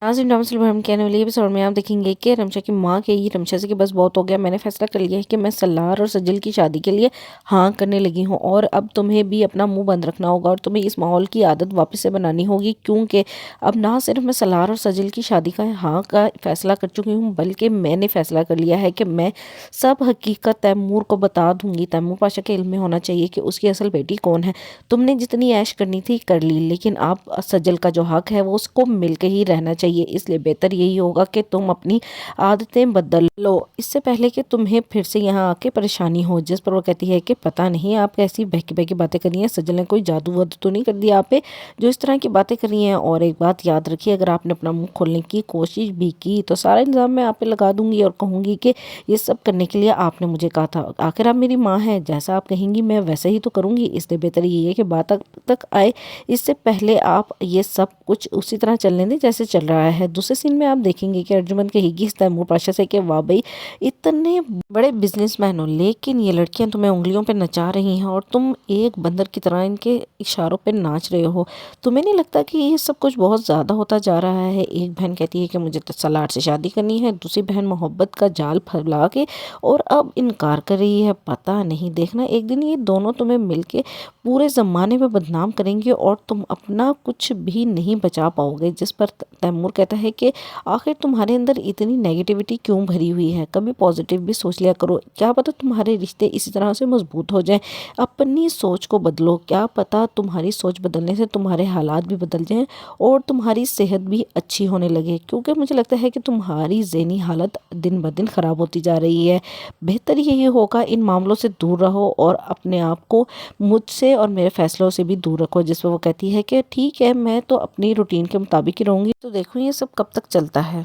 नाज़िम डांसल हम कहने वाले एपिसोड में आप देखेंगे कि रमशा की माँ कहेगी रमशा से कि बस बहुत हो गया, मैंने फैसला कर लिया है कि मैं सलार और सजल की शादी के लिए हाँ करने लगी हूँ और अब तुम्हें भी अपना मुंह बंद रखना होगा और तुम्हें इस माहौल की आदत वापस से बनानी होगी, क्योंकि अब ना सिर्फ मैं सलार और सजल की शादी का हाँ का फैसला कर चुकी हूँ बल्कि मैंने फैसला कर लिया है कि मैं सब हकीकत तैमूर को बता दूंगी। तैमूर पाशा के इल्म में होना चाहिए कि उसकी असल बेटी कौन है। तुमने जितनी ऐश करनी थी कर ली, लेकिन आप सजल का जो हक है वो उसको मिलकर ही रहना चाहिए, इसलिए बेहतर यही होगा कि तुम अपनी आदतें बदल लो इससे पहले कि तुम्हें फिर से यहाँ आके परेशानी हो। जिस पर वो कहती है कि पता नहीं आप कैसी बहकी बहकी बातें कर रही हैं, सजल ने कोई जादू वादू तो नहीं कर दिया आप पे जो इस तरह की बातें कर रही हैं। और एक बात याद रखिए, अगर आपने अपना मुंह खोलने की कोशिश भी की तो सारा इल्ज़ाम मैं आप पे लगा दूंगी और कहूँगी कि ये सब करने के लिए आपने मुझे कहा था। आखिर आप मेरी माँ हैं, जैसा आप कहेंगी मैं वैसा ही तो करूँगी, इसलिए बेहतर ये है कि बात तक आए इससे पहले आप ये सब कुछ उसी तरह चलने दें जैसे चल रहा है। दूसरे सीन में आप देखेंगे कि अर्जुमंद कहेगी तैमूर पाशा से कि वाह भाई, इतने बड़े बिजनेसमैन हो लेकिन ये लड़कियां तुम्हें उंगलियों पे नचा रही हैं और तुम एक बंदर की तरह इनके इशारों पे नाच रहे हो। तुम्हें नहीं लगता कि ये सब कुछ बहुत ज़्यादा होता जा रहा है? एक बहन कहती है कि मुझे तो सलार से शादी करनी है, दूसरी बहन मोहब्बत का जाल फैला के और अब इनकार कर रही है। पता नहीं, देखना एक दिन ये दोनों तुम्हें मिलके पूरे ज़माने में बदनाम करेंगे और तुम अपना कुछ भी नहीं बचा पाओगे। जिस पर तैमूर कहता है कि आखिर तुम्हारे अंदर इतनी नेगेटिविटी क्यों भरी हुई है, कभी पॉजिटिव भी सोच लिया करो, क्या पता तुम्हारे रिश्ते इसी तरह से मजबूत हो जाएं। अपनी सोच को बदलो, क्या पता तुम्हारी सोच बदलने से तुम्हारे हालात भी बदल जाएं और तुम्हारी सेहत भी अच्छी होने लगे, क्योंकि मुझे लगता है कि तुम्हारी ज़हनी हालत दिन ब दिन ख़राब होती जा रही है। बेहतर यही होगा इन मामलों से दूर रहो और अपने आप को मुझसे और मेरे फैसलों से भी दूर रखो। जिस पर वो कहती है कि ठीक है, मैं तो अपनी रूटीन के मुताबिक ही रहूँगी। तो देखो ये सब कब तक चलता है।